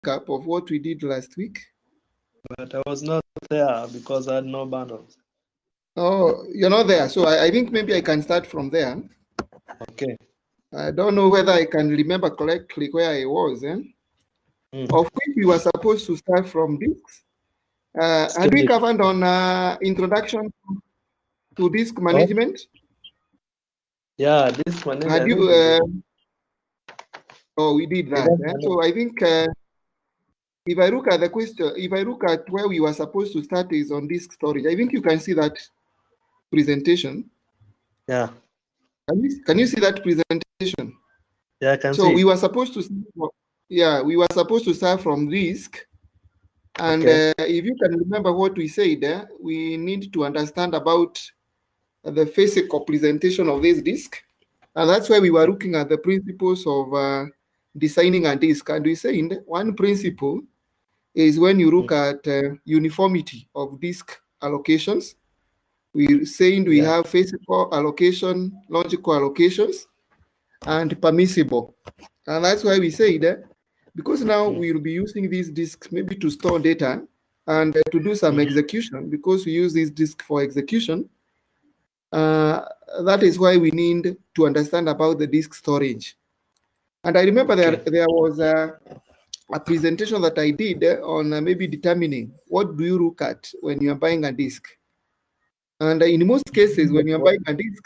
recap of what we did last week. But I was not there because I had no bundles. Oh, you're not there. So I think maybe I can start from there. Okay. I don't know whether I can remember correctly where I was. Of which we were supposed to start from disks. Had we covered on introduction to disk management? Yeah, disk management. Had you? Oh, we did that. So I think if I look at the question, if I look at where we were supposed to start is on disk storage. I think you can see that presentation. Yeah. Can you see that presentation? Yeah, I can see. So we were supposed to, we were supposed to start from disk. And if you can remember what we said, we need to understand about the physical presentation of this disk. And that's why we were looking at the principles of designing a disk. And we said one principle is when you look at uniformity of disk allocations. We're saying we have physical allocation, logical allocations, and permissible. And that's why we said because now we'll be using these disks maybe to store data and to do some execution, because we use this disk for execution. That is why we need to understand about the disk storage. And I remember there was a presentation that I did on maybe determining what do you look at when you're buying a disk. And in most cases, when you're buying a disk,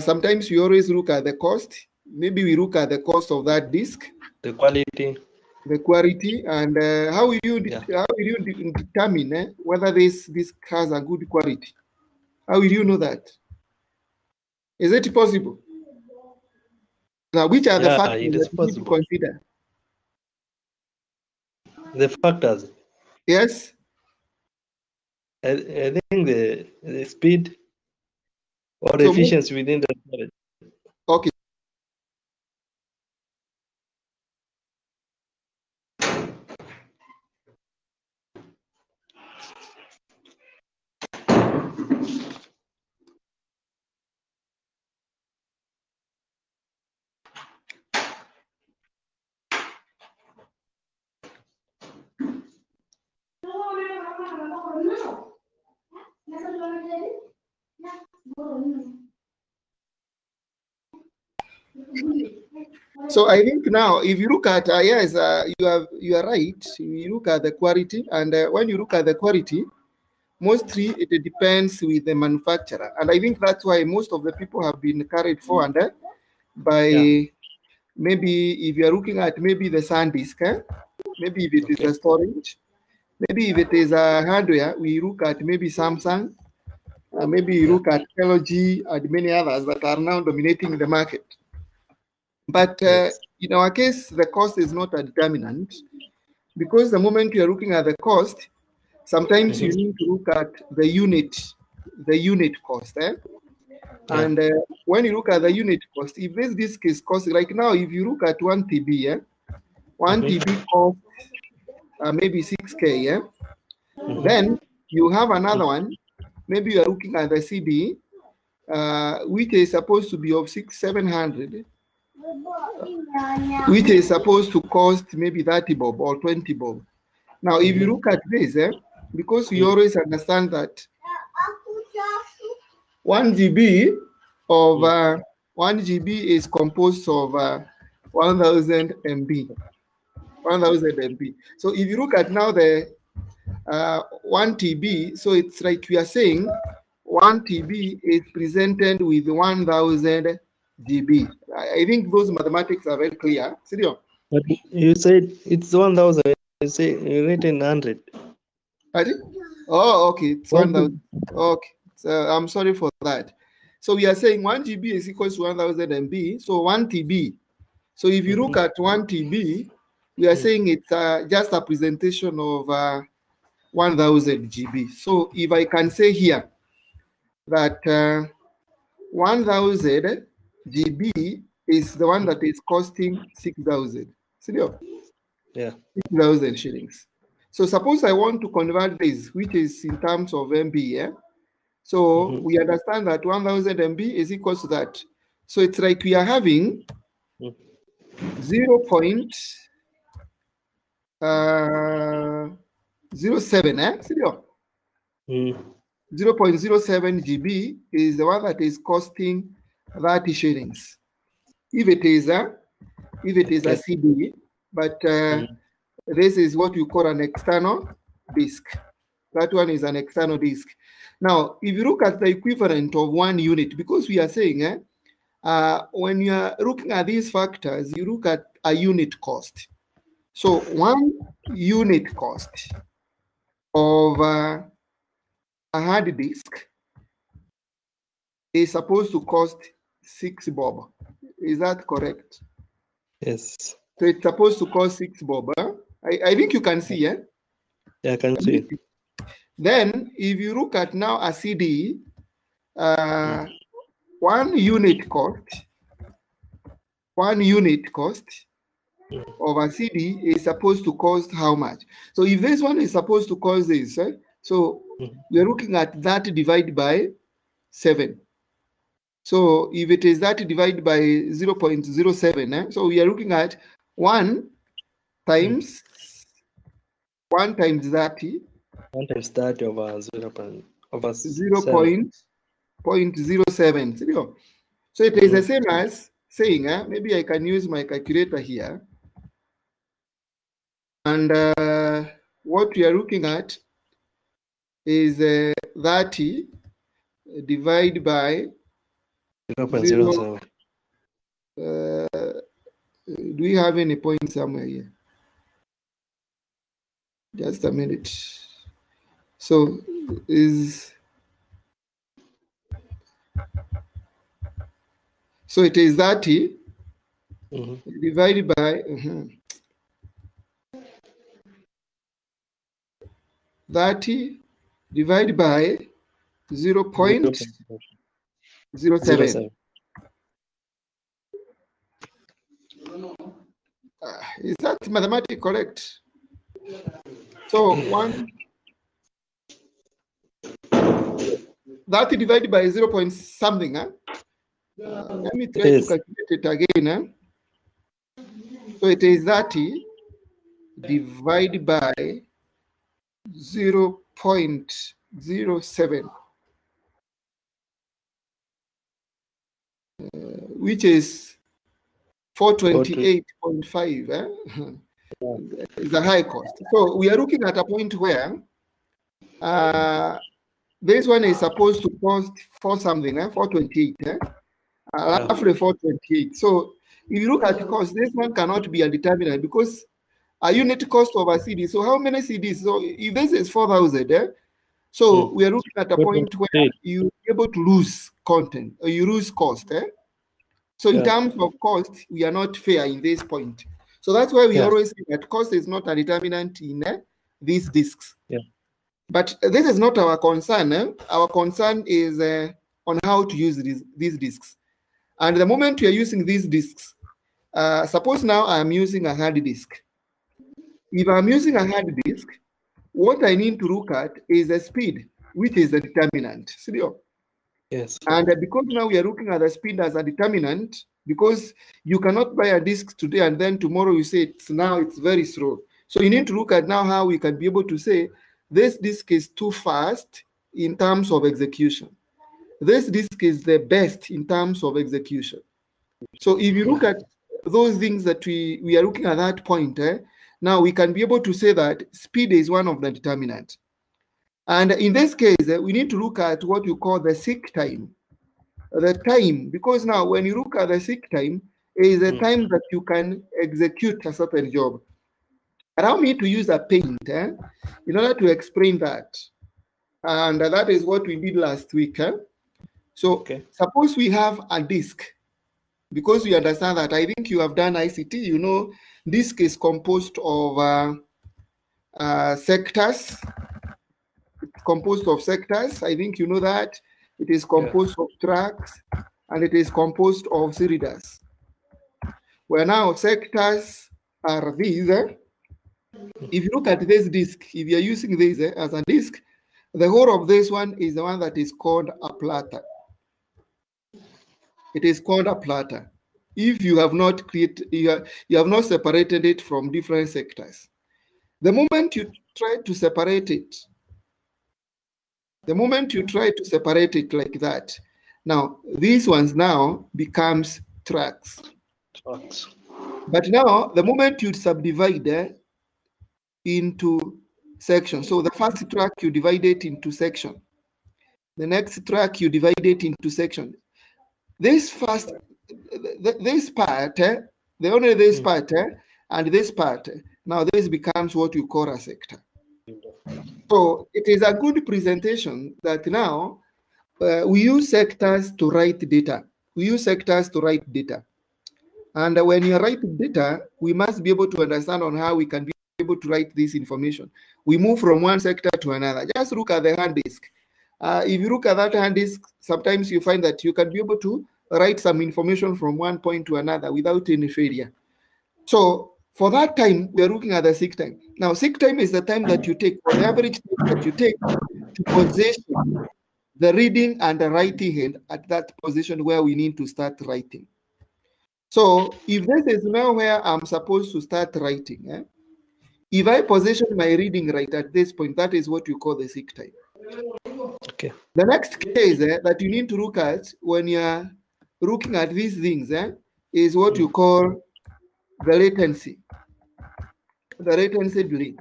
sometimes we always look at the cost. Maybe we look at the cost of that disk, the quality, and how will you determine whether this disk has a good quality? How will you know that? Is it possible? Now, which are the factors that you need to consider? The factors. Yes. I think the speed or the efficiency within the storage. Okay. So I think now, if you look at yes, you are right. You look at the quality, and when you look at the quality, mostly it depends with the manufacturer, and I think that's why most of the people have been carried forward by maybe if you are looking at maybe the SanDisk, maybe if it is a storage, maybe if it is a hardware, we look at maybe Samsung, maybe you look at LG and many others that are now dominating the market. But in our case, the cost is not a determinant, because the moment you are looking at the cost, sometimes you need to look at the unit cost. And when you look at the unit cost, if this disk is costing, like now, if you look at 1 TB, 1 TB costs maybe 6K, then you have another one, maybe you are looking at the CD, which is supposed to be of 700, which is supposed to cost maybe 30 bob or 20 bob. Now, if you look at this, because we always understand that 1 GB of 1 GB is composed of 1000 MB. 1000 MB. So if you look at now the 1 TB, so it's like we are saying 1 TB is presented with 1000 GB. I think those mathematics are very clear. Sirio? But you said it's 1000. You say written 100. Oh, okay. It's 1000. Okay. So I'm sorry for that. So we are saying 1 GB is equal to 1000 MB. So 1 TB. So if you look at 1 TB, we are saying it's just a presentation of 1000 GB. So if I can say here that 1000 GB is the one that is costing 6,000. Yeah. 6,000 shillings. So suppose I want to convert this, which is in terms of MB, yeah? So we understand that 1000 MB is equal to that. So it's like we are having 0.0 07, Sirio? 0.07 GB is the one that is costing 30 shillings. If it is a CD, but this is what you call an external disk. That one is an external disk. Now, if you look at the equivalent of 1 unit, because we are saying when you are looking at these factors, you look at a unit cost. So 1 unit cost of a hard disk is supposed to cost 6 bob. Is that correct? Yes. So it's supposed to cost 6 bob. I think you can see, Yeah, I can see. Then, if you look at now a CD, 1 unit cost of a CD is supposed to cost how much? So if this one is supposed to cost this, so we're looking at that divided by 7. So if it is that divided by 0.07, so we are looking at 1 times 30. 1 times 30 over 0.07. So it is the same as saying, maybe I can use my calculator here. And what we are looking at is 30 divided by 0.07. Do we have any point somewhere here? Just a minute. So it is 30 divided by 30 divided by 0.07. Is that mathematically correct? So 30 divided by 0 point something. Let me try to calculate it again. So it is 30 divided by 0.07, which is 428.5. Is a high cost. So we are looking at a point where this one is supposed to cost 428, roughly 428. So if you look at the cost, this one cannot be a determinant because a unit cost of a CD. So how many CDs? So if this is 4,000, so we are looking at a point where you're able to lose content or you lose cost. So in terms of cost, we are not fair in this point. So that's why we always say that cost is not a determinant in these disks. But this is not our concern. Our concern is on how to use these disks. And the moment you are using these disks, suppose now I'm using a hard disk. If I'm using a hard disk, what I need to look at is the speed, which is the determinant. Yes. And because now we are looking at the speed as a determinant, because you cannot buy a disk today and then tomorrow you say it's very slow. So you need to look at now how we can be able to say this disk is too fast in terms of execution. This disk is the best in terms of execution. So if you look at those things that we are looking at that point, now we can be able to say that speed is one of the determinants. And in this case, we need to look at what you call the seek time. The time, because now when you look at the seek time, is the time that you can execute a certain job. Allow me to use a paint in order to explain that. And that is what we did last week. So suppose we have a disk, because we understand that, I think you have done ICT, you know, disk is composed of sectors. It's composed of sectors. I think you know that. It is composed of tracks, and it is composed of cylinders. Where now sectors are these. If you look at this disk, if you're using this as a disk, the whole of this one is the one that is called a platter. It is called a platter. If you have not created, you have not separated it from different sectors. The moment you try to separate it, like that, now these ones now becomes tracks. But now the moment you subdivide into sections, so the first track you divide it into section, the next track you divide it into section. This first, this part, only this part and this part, now this becomes what you call a sector. So it is a good presentation that now we use sectors to write data. And when you write data, we must be able to understand on how we can be able to write this information. We move from one sector to another. Just look at the hard disk. If you look at that hard disk, sometimes you find that you can be able to write some information from one point to another without any failure. So for that time, we are looking at the seek time. Now, seek time is the time that you take, the average time that you take to position the reading and the writing hand at that position where we need to start writing. So if this is now where I'm supposed to start writing, if I position my reading right at this point, that is what you call the seek time. Okay. The next case that you need to look at when you're looking at these things is what you call the latency. The latency delay.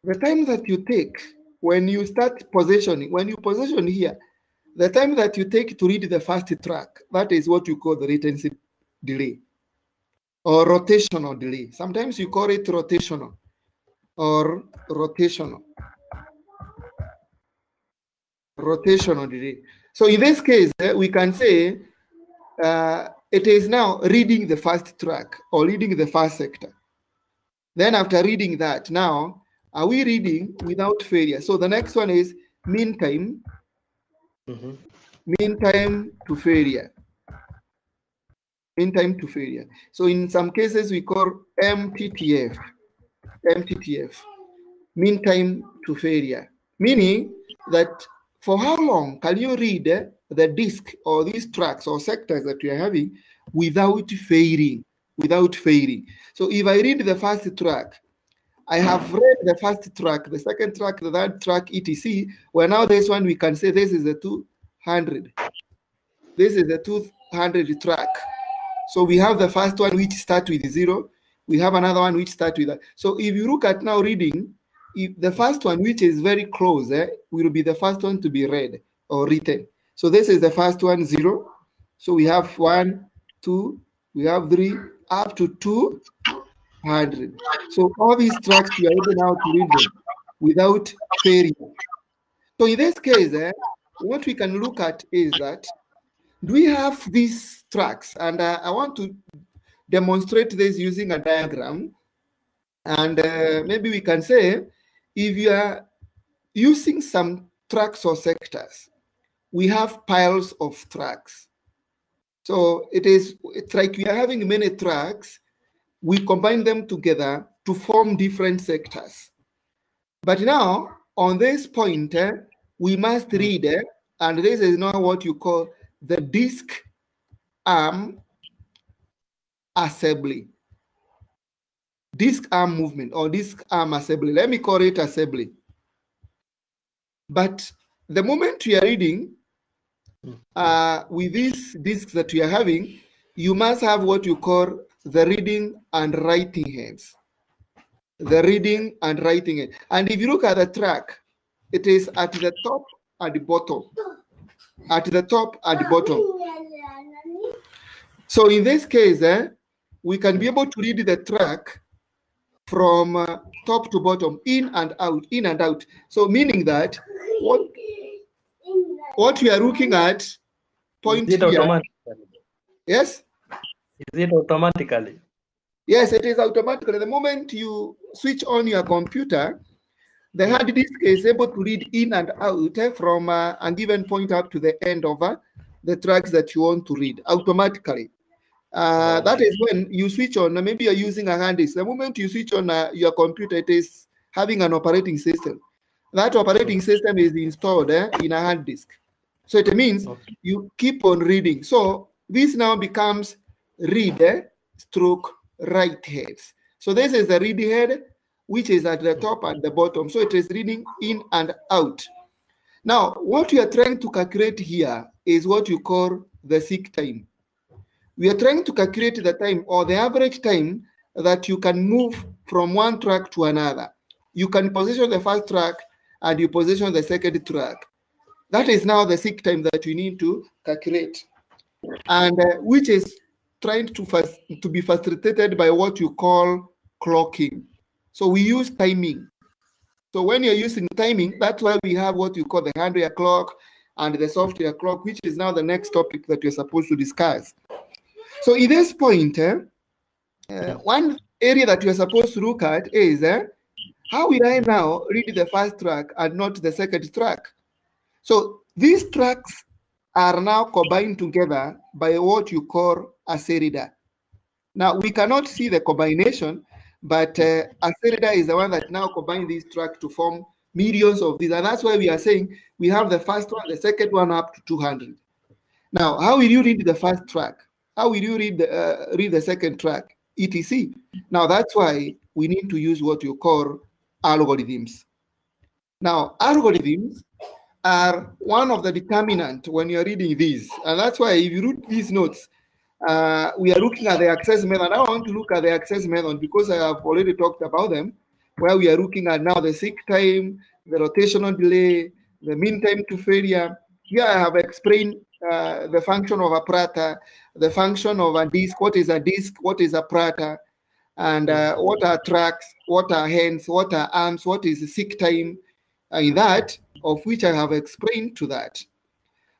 The time that you take when you start positioning, when you position here, the time that you take to read the first track, that is what you call the latency delay or rotational delay. Sometimes you call it rotational or rotational delay. So in this case, we can say it is now reading the first track or reading the first sector. Then after reading that, now are we reading without failure? So the next one is mean time, mean time to failure. Mean time to failure. So in some cases we call MTTF, mean time to failure, meaning that for how long can you read the disk or these tracks or sectors that you are having without failing? So if I read the first track, I have read the first track, the second track, the third track, etc. Well, now this one we can say this is the 200. This is the 200 track. So we have the first one which starts with 0. We have another one which starts with that. So if you look at now reading, if the first one which is very close will be the first one to be read or written. So this is the first one, 0. So we have 1, 2, we have 3, up to 200. So all these tracks we are able now to read them without failure. So in this case, what we can look at is that do we have these tracks? And I want to demonstrate this using a diagram. And maybe we can say, if you are using some tracks or sectors, we have piles of tracks. So it's like we are having many tracks. We combine them together to form different sectors. But now, on this point, we must read, and this is now what you call the disk arm assembly. Disk arm movement or disk arm assembly. Let me call it assembly. But the moment you are reading with these disks that we are having, you must have what you call the reading and writing heads. The reading and writing head. And if you look at the track, it is at the top and the bottom. At the top and the bottom. So in this case, we can be able to read the track from top to bottom, in and out. So meaning that what we are looking at, point Is it here. automatically? Yes? Is it automatically? Yes, it is automatically. The moment you switch on your computer, the hard disk is able to read in and out from a given point up to the end of the tracks that you want to read automatically. That is when you switch on, maybe you're using a hard disk. The moment you switch on your computer, it is having an operating system. That operating system is installed in a hard disk. So it means you keep on reading. So this now becomes read stroke write heads. So this is the read head. which is at the top and the bottom. So it is reading in and out. Now, what we are trying to calculate here is what you call the seek time. We are trying to calculate the time or the average time that you can move from one track to another. You can position the first track and you position the second track. That is now the seek time that we need to calculate, and which is trying to be facilitated by what you call clocking. So we use timing. So when you're using timing, that's why we have what you call the hardware clock and the software clock, which is now the next topic that we're supposed to discuss. So in this point, one area that you're supposed to look at is how will I now read the first track and not the second track? So these tracks are now combined together by what you call a serida. Now we cannot see the combination, but a serida is the one that now combines these tracks to form millions of these, and that's why we are saying we have the first one, the second one up to 200. Now, how will you read the first track? How will you read the second track? etc. Now that's why we need to use what you call algorithms. Now algorithms are one of the determinant when you're reading these, and that's why if you read these notes, we are looking at the access method. I want to look at the access method because I have already talked about them, where we are looking at now the seek time, the rotational delay, the mean time to failure. Here I have explained the function of a Prata, the function of a disk, what is a disk, what is a Prata, and what are tracks, what are hands, what are arms, what is seek time, in that, of which I have explained to that.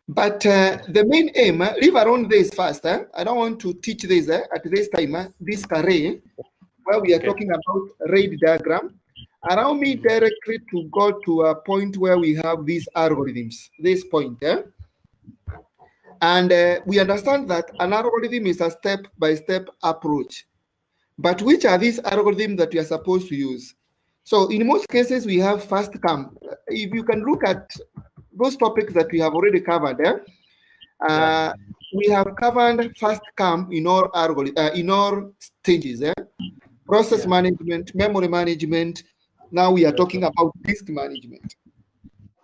But the main aim, leave around this first. I don't want to teach this at this time, this array, where we are talking about RAID diagram. Allow me directly to go to a point where we have these algorithms, this point. And we understand that an algorithm is a step-by-step approach. But which are these algorithms that we are supposed to use? So in most cases, we have first come. If you can look at those topics that we have already covered, we have covered first come in all in all stages. Process management, memory management. Now we are talking about disk management.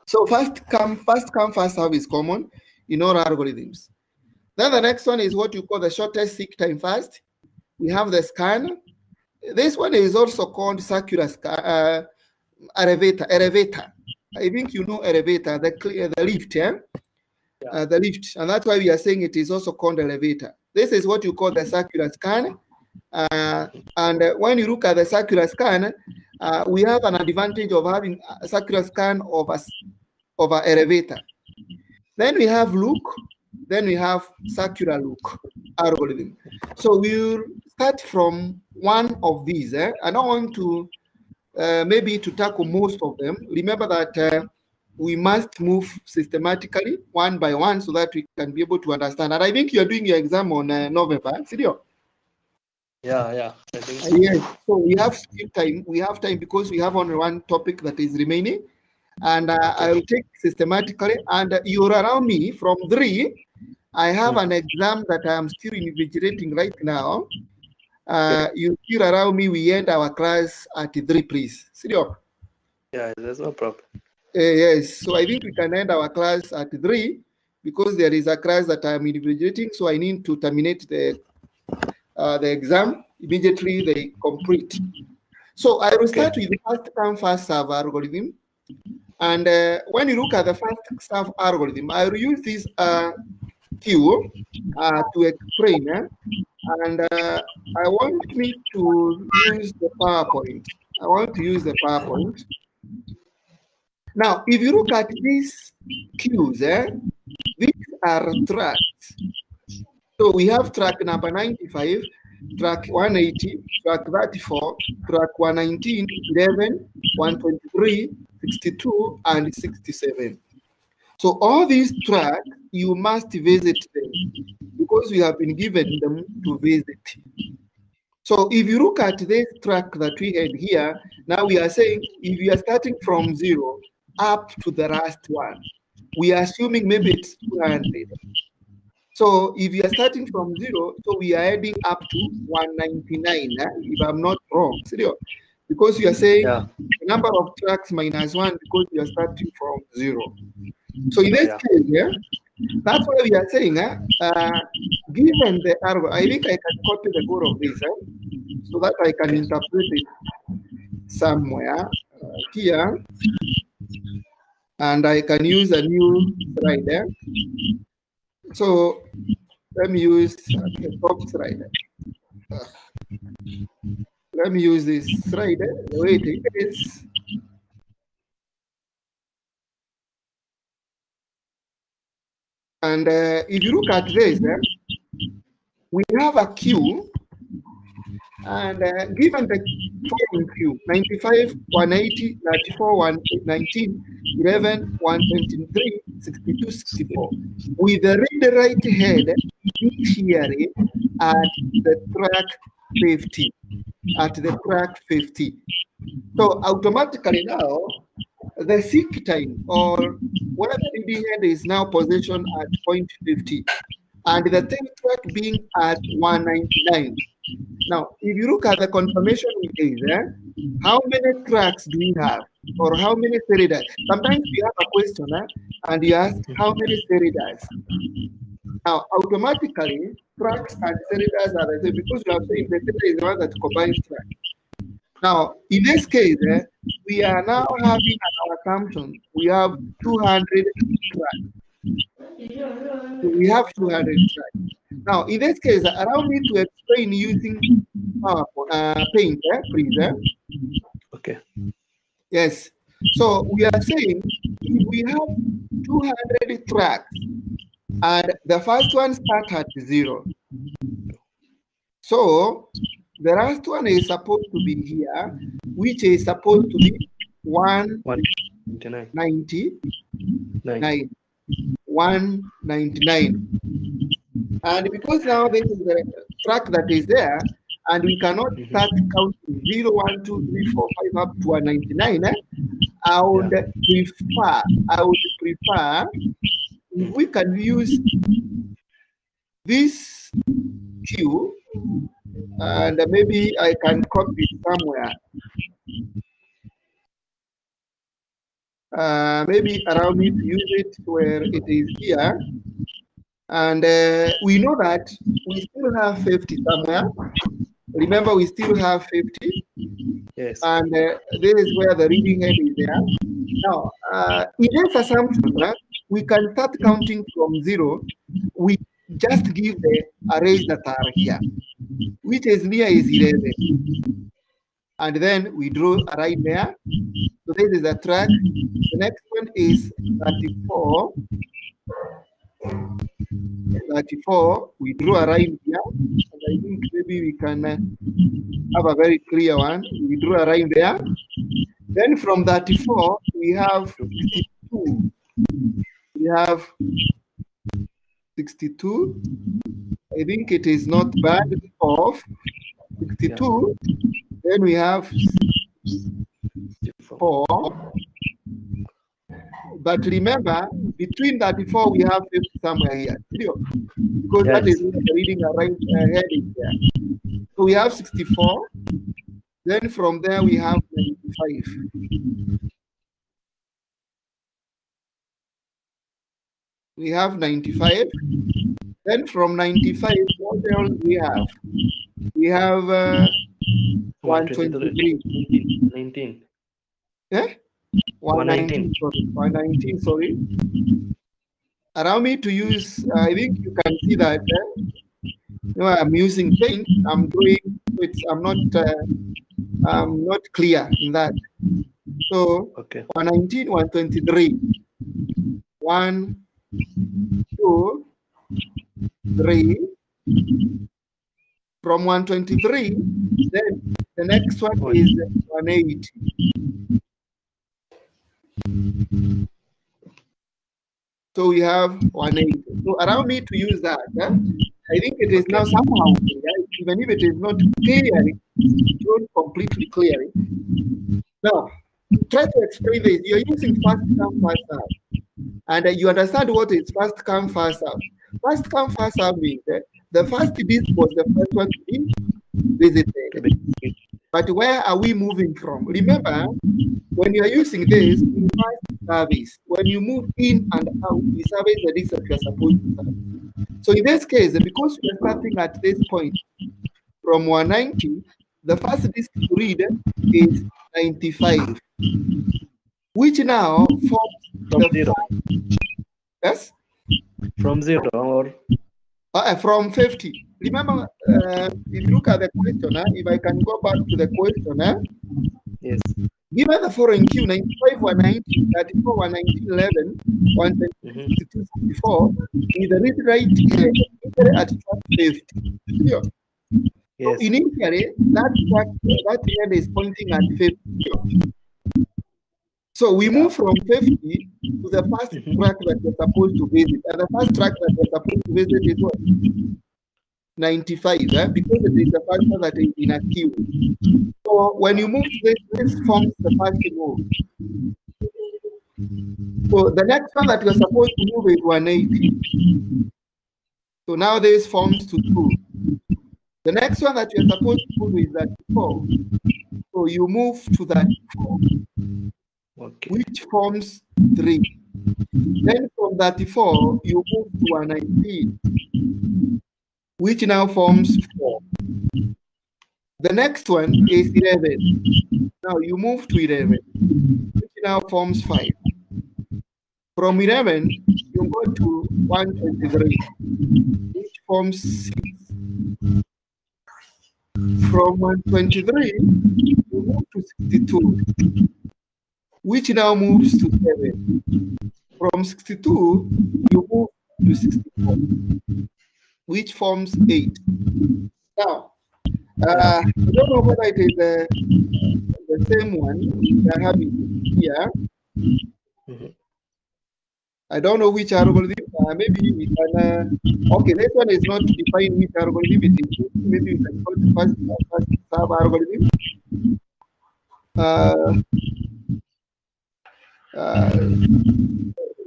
So first come, first serve is common in all algorithms. Then the next one is what you call the shortest seek time first. We have the scan. This one is also called circular elevator. I think you know elevator, the lift, the lift, and that's why we are saying it is also called elevator. This is what you call the circular scan, and when you look at the circular scan, we have an advantage of having a circular scan of an elevator. Then we have look, then we have circular look algorithm. So we'll start from one of these. I don't want to maybe to tackle most of them. Remember that we must move systematically one by one so that we can be able to understand. And I think you're doing your exam on November, Sidio? Yeah. I think so. Yes. So we have time. We have time because we have only one topic that is remaining. And I will take systematically. And you around me from 3. I have an exam that I am still invigilating right now. You still around me. We end our class at 3, please. Sidio? Yeah, there's no problem. Yes. So I think we can end our class at 3 because there is a class that I am invigilating. So I need to terminate the exam immediately they complete. So I will start with the first come first serve algorithm. And when you look at the first serve algorithm, I will use this queue to explain. And I want me to use the PowerPoint. I want to use the PowerPoint. Now, if you look at these queues, these are tracks. So we have track number 95, track 180, track 34, track 119, 11, 123, 62, and 67. So all these tracks, you must visit them because we have been given them to visit. So if you look at this track that we had here, now we are saying if you are starting from 0 up to the last one, we are assuming maybe it's 200. So if you are starting from 0, so we are heading up to 199, if I'm not wrong. because you are saying Yeah. the number of tracks minus 1 because you are starting from 0. So in this Yeah. case, yeah, that's why we are saying, given the algorithm, I think I can copy the code of this so that I can interpret it somewhere here, and I can use a new slider. So let me use the top slider. Let me use this slider the way it is. And if you look at this, we have a queue, and given the following queue: 95, 180, 94, 119, 11, 123, 62, 64, with the read-write head initially at the track 50. At the track 50. So automatically now, the seek time or whatever reading head is now positioned at point 50, and the tail track being at 199. Now, if you look at the confirmation case, how many tracks do we have, or how many seridas? Sometimes you have a question, and you ask how many seridas. Now, automatically, tracks and seridas are the same because you have said the serida is the one that combines tracks. Now, in this case, we are now having an assumption we have 200 tracks. So we have 200 tracks. Now, in this case, allow me to explain using Paint, please. Okay. Yes. So we are saying if we have 200 tracks, and the first one starts at 0. So the last one is supposed to be here, which is supposed to be 199. 199. And because now this is the track that is there, and we cannot start counting 0, 1, 2, 3, 4, 5 up to 199, I would prefer if we can use this queue, and maybe I can copy it somewhere. Maybe allow me to use it where it is here. And we know that we still have 50 somewhere. Remember, we still have 50. Yes. And this is where the reading head is there. Now, in this assumption, we can start counting from 0. We just give the arrays that are here, which is near is 11. And then we draw a line there. So this is the track. The next one is 34. 34, we draw a line here. And I think maybe we can have a very clear one. We draw a line there. Then from 34, we have 62. We have 62. I think it is not bad off. 62. Yeah. Then we have 4. But remember, between 34, we have 50 somewhere here. Because that is reading a right heading there. So we have 64. Then from there, we have 95. We have 95. Then from 95, what else we have? We have 123. 19. Yeah? 119. 119, sorry. Allow me to use, I think you can see that I'm using Paint. I'm doing it, I'm not clear in that. So 119, 123. 1, 2, 3. From 123, then the next one is 180. So we have 180. So allow me to use that. I think it is now somehow clear, even if it is not clear, it's not completely clear. Now, try to explain this. You're using first come, first out. And you understand what is first come, first out. First come, first out means the first bit was the first one to be visited. But where are we moving from? Remember, when you are using this, you must service. When you move in and out, you service the disk that you are supposed to service. So in this case, because we are starting at this point from 190, the first disk to read is 95, which now forms From the zero. yes? From zero or From 50. Remember, if you look at the questioner, if I can go back to the questioner, yes. given the following Q 95, 190, 34, 119, 11, 122, 62, 64, is the read write at track 50. Yeah. Yes. So initially, that head is pointing at 50. So we move from 50 to the first track that you're supposed to visit. And the first track that you're supposed to visit is what? 95, because it is the first one that is in a queue. So when you move to this forms the first move. So the next one that you're supposed to move is 180. So now this forms to 2. The next one that you're supposed to move is 34. So you move to that 4. Okay. Which forms 3. Then from 34, you move to 119, which now forms 4. The next one is 11. Now you move to 11, which now forms 5. From 11, you go to 123, which forms 6. From 123, you move to 62, which now moves to 7. From 62, you move to 64, which forms 8. Now, I don't know whether it is the same one we are having here. I don't know which algorithm. Maybe we can. Okay, this one is not defined which algorithm it is. Maybe we can call it first sub algorithm.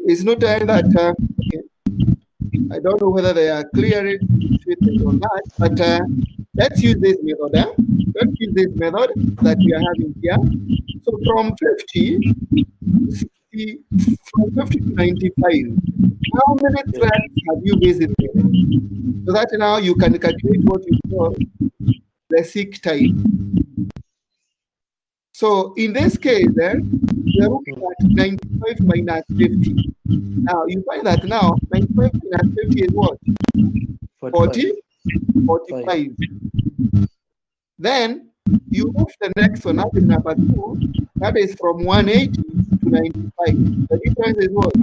It's not that. I don't know whether they are clearly situated or not, but let's use this method. Let's use this method that we are having here. So from 50, 60, from 50 to 95, how many tracks have you visited? So that now you can calculate what you call the seek time. So in this case, we are looking at 95 minus 50. Now you find that now 95 minus 50 is what? 40? 45. Then you move to the next one, that is number 2. That is from 180 to 95. The difference is what?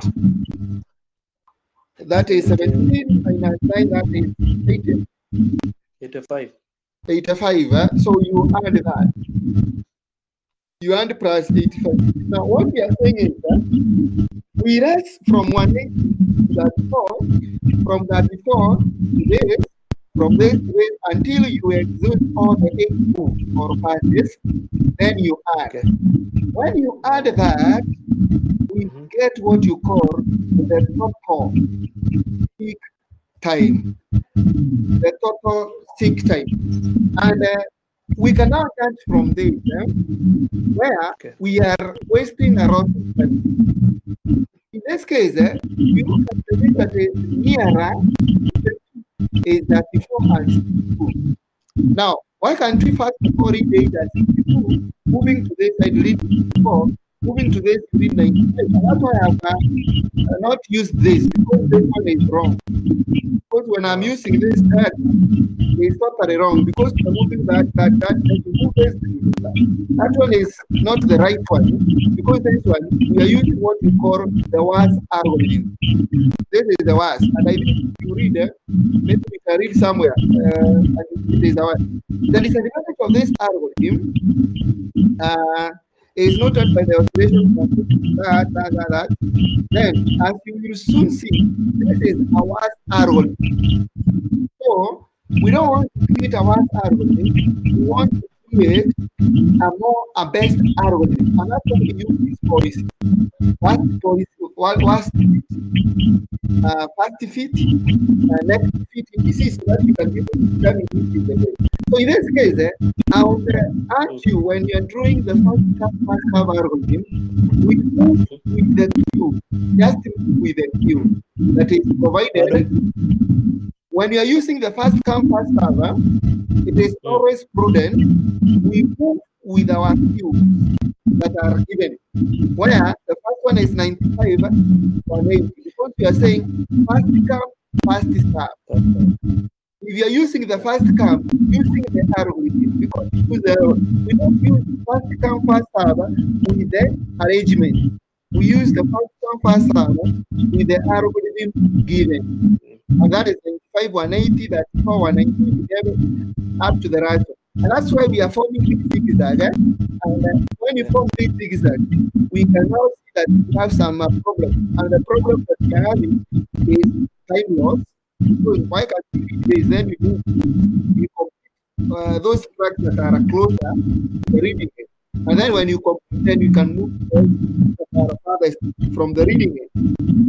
That is 17 minus 9, that is 80. 85. 85. So you add that. You add plus 85. Now what we are saying is that we rise from 180 to 34, from 34 to this, from this to this, until you exhaust all the 8 moves or passes, then you add. Okay. When you add that, we get what you call the total seek time. The total seek time. And we can now judge from this where we are wasting a lot of time. In this case, you look at the thing that is nearer is 34 and 62. Now, why can't we first read 8 and 62, moving to this side, read 64, moving to this, read 95? And that's why I have not used this, because this one is wrong. Because when I'm using this, it's totally wrong, because you're moving that you move this, that one is not the right one, because this one, we are using what we call the WAS algorithm. This is the WAS, and I think if you read it, maybe we can read somewhere, and it is our. The disadvantage of this algorithm is noted by the oscillation of that. Then, as you will soon see, this is a WAS algorithm. So, we don't want to create a WAS algorithm, we want to create a best algorithm. And that's why we use this policy. What first fit, next fit indices, so that you can be able to determine which is the best. So in this case, I would urge you, when you're drawing the first first curve algorithm, we move with the Q, just move with the Q that is provided. When you are using the first come first server, it is always prudent we move with our Q that are given. Where the first one is 95, 180, because we are saying first come, first serve. If you are using the first come, using the algorithm, because we don't use first come first serve with the arrangement. We use the first come first serve with the algorithm given. And that is 95, 180, that's 4, 190, up to the right. And that's why we are forming this zigzag. And when you form this zigzag, we can now see that we have some problems. And the problem that we are having is time loss. Because why can't we read this? Then we complete those tracks that are closer to the reading end. And then when you complete, then you can move to those that are farthest from the reading end.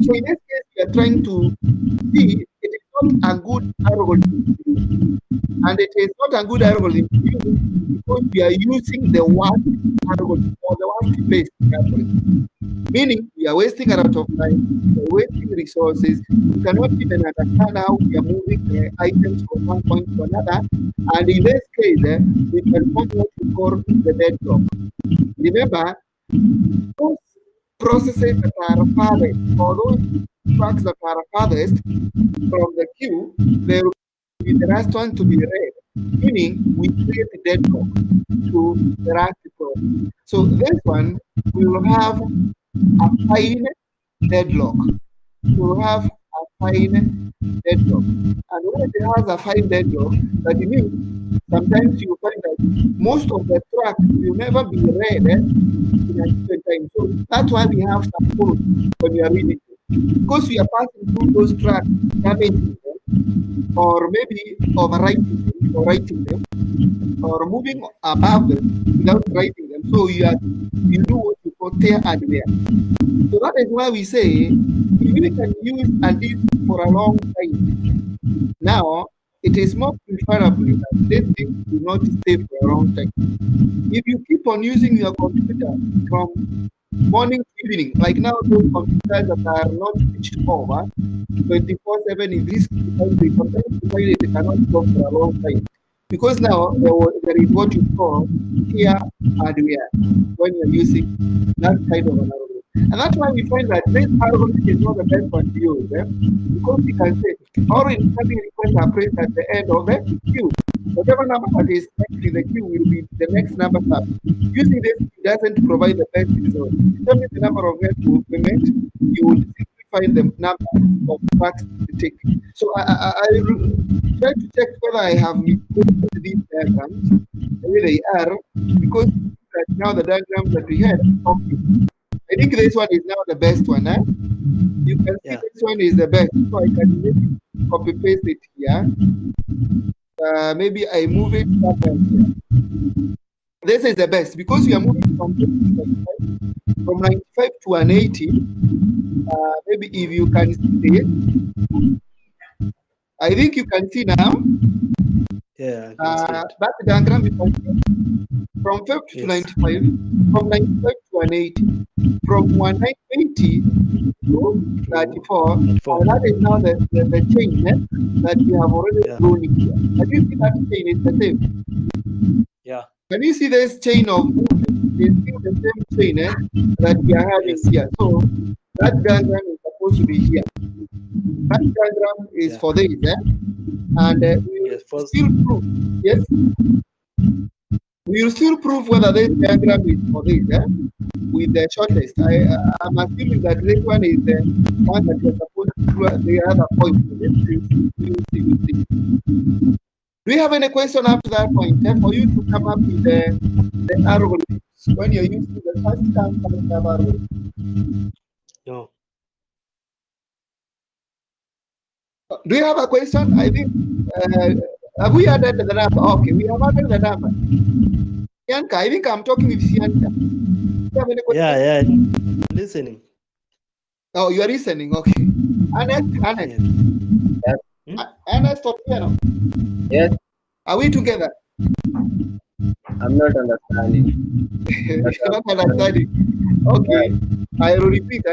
So in this case, we are trying to see it is not a good algorithm to use. And it is not a good algorithm to use because we are using the worst algorithm or the worst based algorithm. Meaning we are wasting a lot of time, we are wasting resources, we cannot even understand how we are moving the items from one point to another. And in this case, we can form what we call the deadlock. Remember, those processes that are farthest, or those tracks that are farthest from the queue, they will be the last one to be read, meaning we create a deadlock to the last process. So this one will have a fine deadlock. We will have a fine deadlock. And when it has a fine deadlock, that means sometimes you find that most of the tracks will never be read in a given time. So that's why we have some code when we are reading it. Because we are passing through those tracks, damaging them, or maybe overwriting them, or writing them, or moving above them without writing them. So you do what you call tear and wear. So that is why we say if you can use a disk for a long time. Now it is more preferable that this disk do not stay for a long time. If you keep on using your computer from morning to evening, like now those computers that are not switched over 24/7 in this country, sometimes you find it cannot go for a long time. Because now there is what you call tear hardware when you're using that kind of an algorithm. And that's why we find that this algorithm is not the best one to use, because we can say all incoming requests are placed at the end of the queue. Whatever number that is next in the queue will be the next number up. Using this, it doesn't provide the best result. Determine the number of requests to implement, you will simply find the number of tracks to take. So I try to check whether I have misquoted these diagrams. Maybe they are, because right now the diagrams that we had, I think this one is now the best one. You can see this one is the best. So I can maybe copy paste it here. Maybe I move it up and here. This is the best because we are moving from 95 to 180. Maybe if you can see this, I think you can see now. Yeah, I can see it. That diagram you can see from 50 to 95, from 95 to 180, from 180 to 34. And that is now the chain that we have already drawn here. Can you see that chain is the same? Yeah. Can you see this chain of movement? It's still the same chain that we are having here. So that diagram is supposed to be here. That diagram is for this, and we will still prove. Yes, we will still prove whether this diagram is for this with the shortest. I'm assuming that this one is the one that you're supposed to do the other point. We'll see. Do you have any question up to that point? For you to come up with the algorithms when you're using the first come first serve algorithm? No. Do you have a question? I think have we added the number? Okay, we have added the number. Sianka, I think I'm talking with Sianka. Do you have any question? Yeah, I'm listening. Oh, you are listening. Okay. Ernest. Yes. Ernest or piano? Yes, Are we together? I'm not understanding. You're not understanding. Okay. I will repeat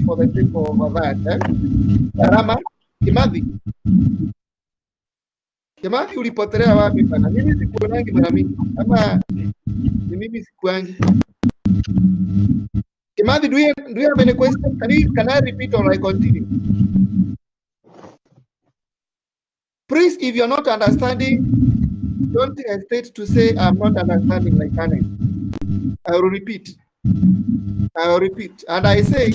for the sake of that. Rama, Kimathi. Kimathi ulipotelea wapi bana? Mimi sikuonangi mara mingi. Ama ni mimi sikuangi. Kimathi, do you have any question? Can I repeat or I continue? Please, if you're not understanding, don't hesitate to say I'm not understanding like Ernest. I will repeat. And I say,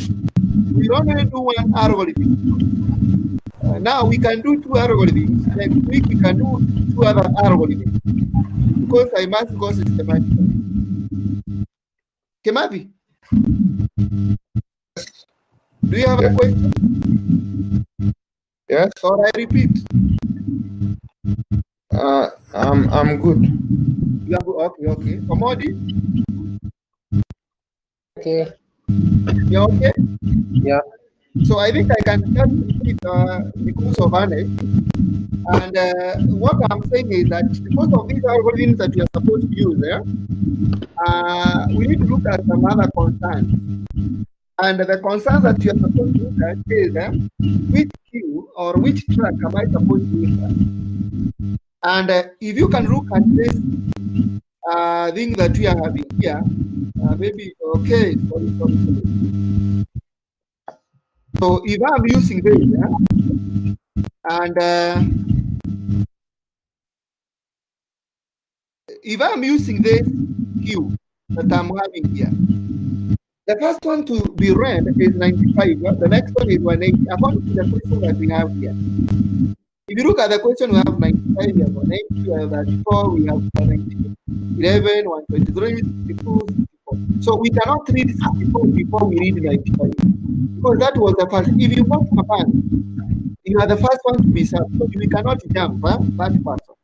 we only do one algorithm. Now we can do two algorithms. Next week we can do two other algorithms. Because I must go systematically. Kimathi, do you have a question? Yes. Or I repeat? I'm good. You are good? Okay. Komodi? Okay. You're okay? Yeah. So I think I can just repeat because of Ernest. And what I'm saying is that because of these algorithms that we are supposed to use, we need to look at some other concerns. And the concerns that you are supposed to look at is which queue or which track am I supposed to look at? And if you can look at this thing that we are having here, maybe, okay, sorry. So if I'm using this, and if I'm using this queue that I'm having here, the first one to be read is 95. The next one is 180. According to the question that we have here. If you look at the question, we have 95, we have 180, we have 34, we have 11, 123, 62, 64. So we cannot read 64 before we read 95. Because that was the first. If you want Japan, you are the first one to be served. So we cannot jump that person.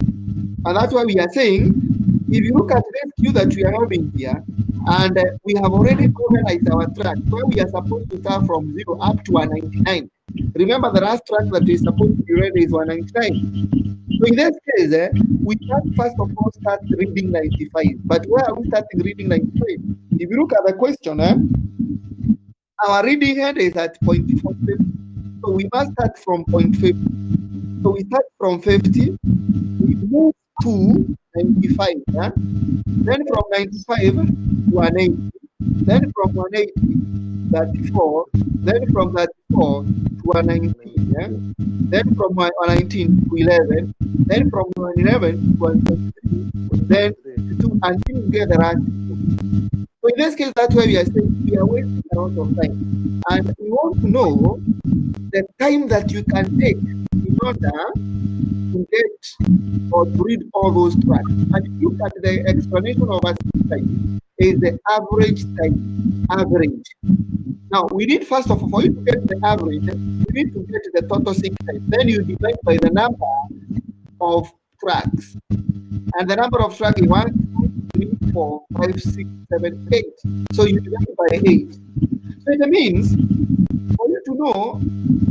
And that's why we are saying, if you look at this queue that we are having here, and we have already organized our track where we are supposed to start from 0 up to 199. Remember, the last track that is supposed to be read is 199. So in this case, we can first of all start reading 95. But where are we starting reading 95? If you look at the question, our reading head is at 0.450. So we must start from 0.50. So we start from 50, we move to 95. Then from 95 to 180. Then from 180, 34. Then from 34 to 119. Then from 119 to 11. Then from 111 to 123. Then to until we get the last. So in this case, that's why we are saying we are wasting a lot of time. And we want to know the time that you can take in order to get or to read all those tracks. And if you look at the explanation of a time is the average time. Average. Now we need first of all, for you to get the average, you need to get the total sync time. Then you divide by the number of tracks. And the number of tracks is 1, 2, 3, 4, 5, 6, 7, 8. So you divide by 8. So it means for you to know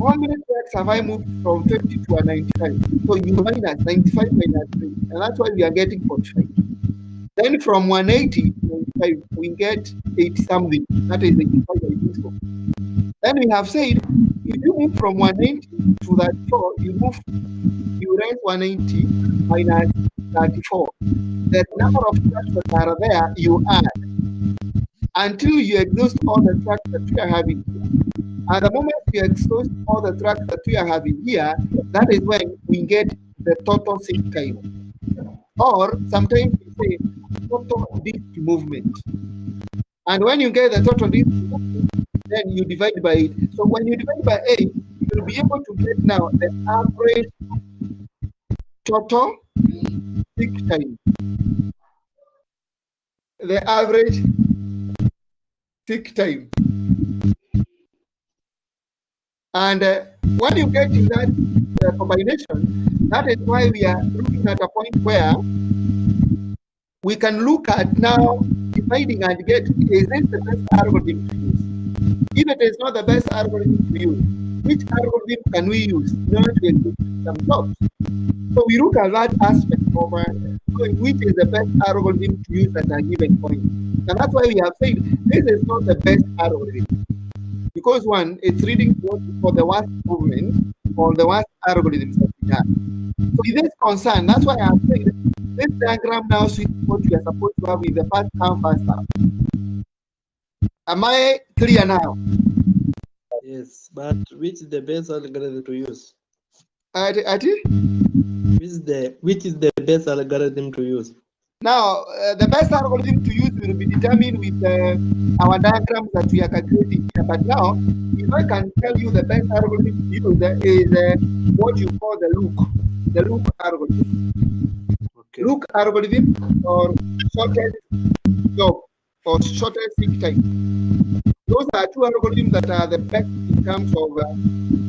how many tracks have I moved from 50 to a 95. So you minus 95 minus 3. And that's why we are getting 45. Then from 180 to 95, we get 80 something. That is 85, I think so. Then we have said, if you move from 180 to 34, you raise 180 minus 34. The number of tracks that are there, you add until you exhaust all the tracks that we are having here. And the moment you exhaust all the tracks that we are having here, that is when we get the total sync time. Or sometimes we say total disk movement. And when you get the total disk movement, then you divide by 8. So when you divide by 8, you'll be able to get now the average total sync time. The average sync time. And when you get in that combination, that is why we are looking at a point where we can look at now dividing and get, is this the best algorithm to use? If it is not the best algorithm to use, which algorithm can we use in order to execute some jobs? So we look at that aspect of which is the best algorithm to use at a given point. And that's why we have said this is not the best algorithm. Because one, it's reading for the worst movement or the worst algorithms that we have. So it is concerned. That's why I have said this diagram now suits what we are supposed to have in the first come, first serve. Am I clear now? Yes, but which is the best algorithm to use? Ati? Which is the best algorithm to use? Now, the best algorithm to use will be determined with our diagrams that we are calculating here. But now, if I can tell you the best algorithm to use is what you call the look algorithm. Okay. Look algorithm or shortest job or shortest seek time. Those are two algorithms that are the best in terms of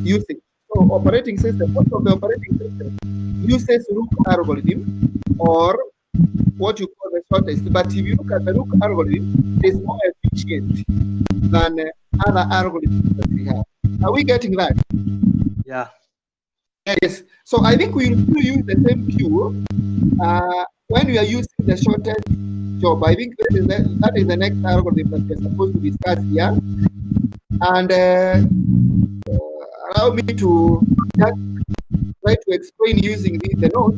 usage. So operating system, most of the operating system uses look algorithm or what you call the shortest. But if you look at the look algorithm, it is more efficient than other algorithms that we have. Are we getting that? Yeah. Yes. So I think we will still use the same queue when we are using the shortest job. I think that is the next algorithm that we're supposed to discuss here. And allow me to just try to explain using the notes.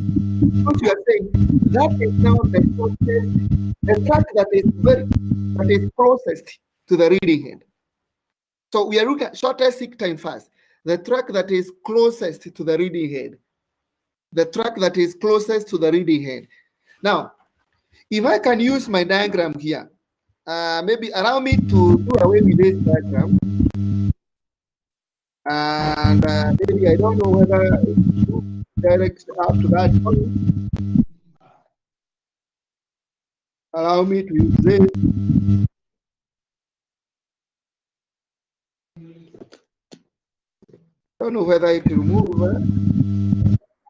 What you are saying, that is now the shortest, the track that is closest to the reading head. So we are looking at shortest seek time first. The track that is closest to the reading head. The track that is closest to the reading head. Now, if I can use my diagram here, maybe allow me to do away with this diagram. And maybe I don't know whether it directs up to that point. Allow me to use this. I don't know whether I can remove.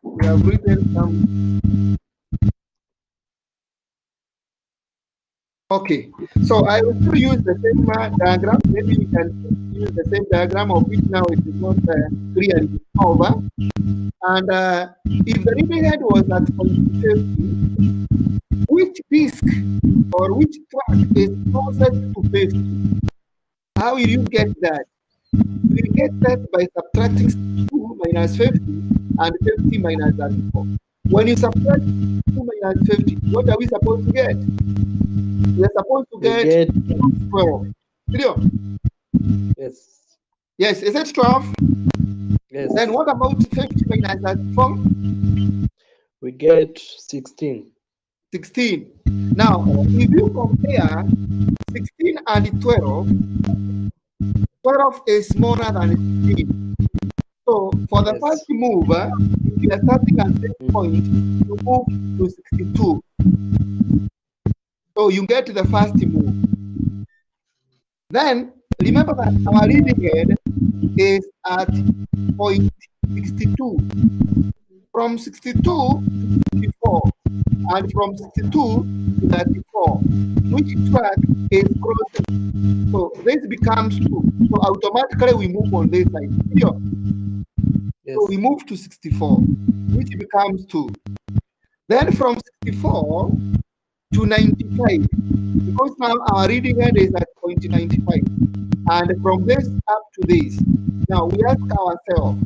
We have written some. Okay, so I will still use the same diagram. Maybe we can use the same diagram of which now it is not clearly over. And if the reading head was at 50, which disk or which track is closest to 50? How will you get that? You will get that by subtracting 2 minus 50 and 50 minus 34. When you subtract 2 minus 50, what are we supposed to get? We are supposed to get 12. Clear? Yes. Yes, is it 12? Yes. Then what about 50 minus 34? We get 16. 16. Now, if you compare 16 and 12, 12 is smaller than 16. So for the first move, if you are starting at this point, you move to 62. So you get the first move. Then remember that our reading head is at point 62. From 62 to 64, and from 62 to 34, which track is closest? So this becomes 2. So automatically we move on this side. Here. Yes. So we move to 64, which becomes 2. Then from 64 to 95, because now our reading head is at point 95. And from this up to this, now we ask ourselves,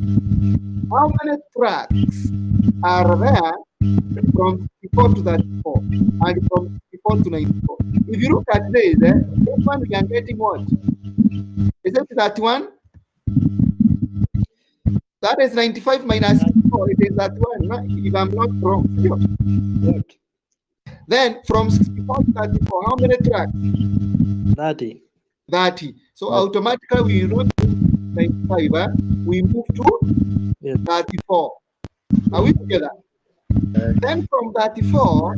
how many tracks are there from 64 to 34 and from 64 to 94? If you look at this, this one we are getting what? Is it 31? That is 95 minus 64. It is that one, if I'm not wrong. Good. Then from 64 to 34, how many tracks? 30. 30. So automatically we wrote 95. We move to 34. Are we together? Then from 34,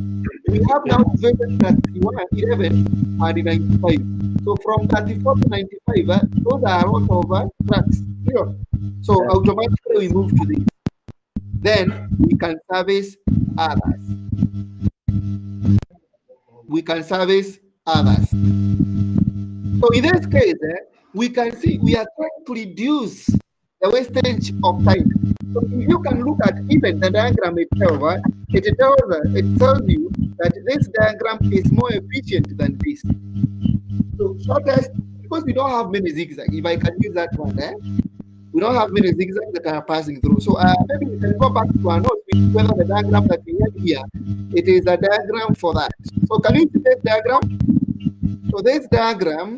we have now divided 31, 11, and 95. So from 34 to 95, those are a lot of tracks. Here. So automatically we move to this. Then we can service others. We can service others. So in this case, we can see we are trying to reduce the wastage of time. So if you can look at even the diagram itself, it tells you that this diagram is more efficient than this. So shortest, because we don't have many zigzags, if I can use that one, we don't have many zigzags that are passing through. So maybe we can go back to our notes with whether the diagram that we have here, it is a diagram for that. So can you see this diagram? So this diagram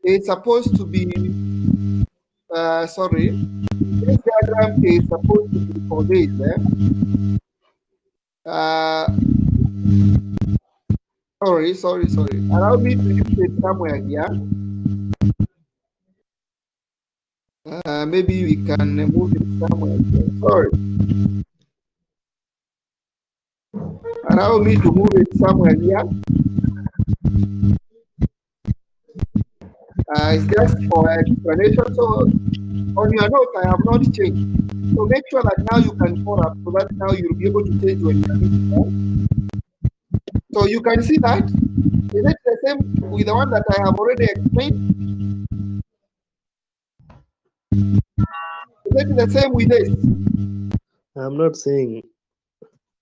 is supposed to be, this diagram is supposed to be for this. Sorry. Allow me to use it somewhere here. Maybe we can move it somewhere here. Sorry. Allow me to move it somewhere here. It's just for explanation. So on your notes, I have not changed. So make sure that now you can follow up so that now you'll be able to change when you need. So you can see that. Is it the same with the one that I have already explained? Is it the same with this? I'm not saying.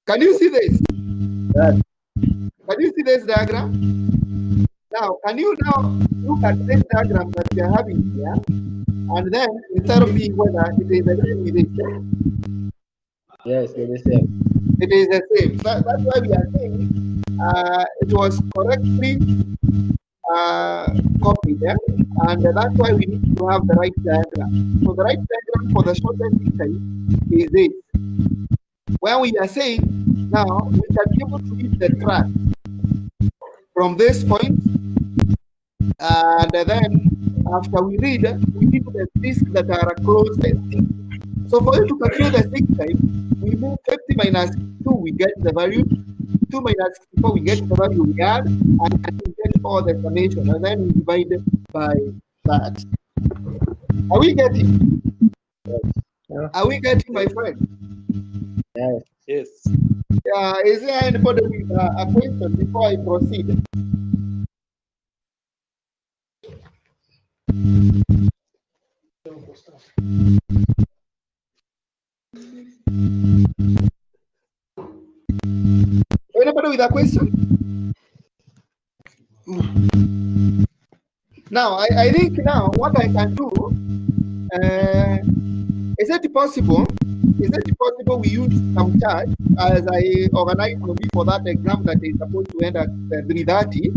Can you see this? Yes. Can you see this diagram? Now, can you now look at this diagram that we are having here, and then instead of being whether it is the same with this? Yes, it is the same. It is the same. That's why we are saying it was correctly copied, and that's why we need to have the right diagram. So the right diagram for the shortest distance is this. When we are saying now we can be able to read the track from this point, and then after we read, we need the discs that are close to 6. So for you to calculate the 6 time, we move 50 minus 2, we get the value. 2 minus 64, we get the value we add, and we get all the summation, and then we divide by that. Are we getting? Yeah. Are we getting, my friend? Yes. Yes. Is there anybody with a question before I proceed? Anybody with a question? Now, I think now what I can do, is it possible we use some charts as I organize maybe for that exam that is supposed to end at 3:30?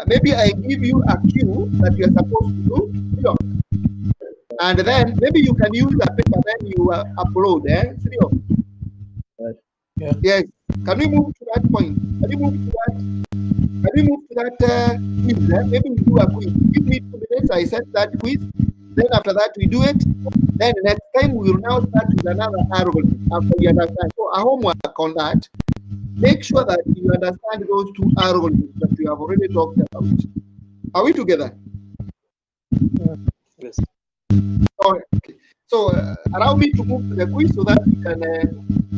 Maybe I give you a queue that you are supposed to do, and then maybe you can use a paper, then you upload, Yes. Yes. Can we move to that point? Can we move to that quiz? Maybe we do a quiz. Give me 2 minutes, I set that quiz. Then after that we do it. Then next time we will now start with another algorithm after you understand. So a homework on that. Make sure that you understand those 2 algorithms that we have already talked about. Are we together? Yes. Okay. So allow me to move to the quiz so that we can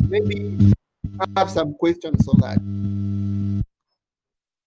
maybe have some questions on that.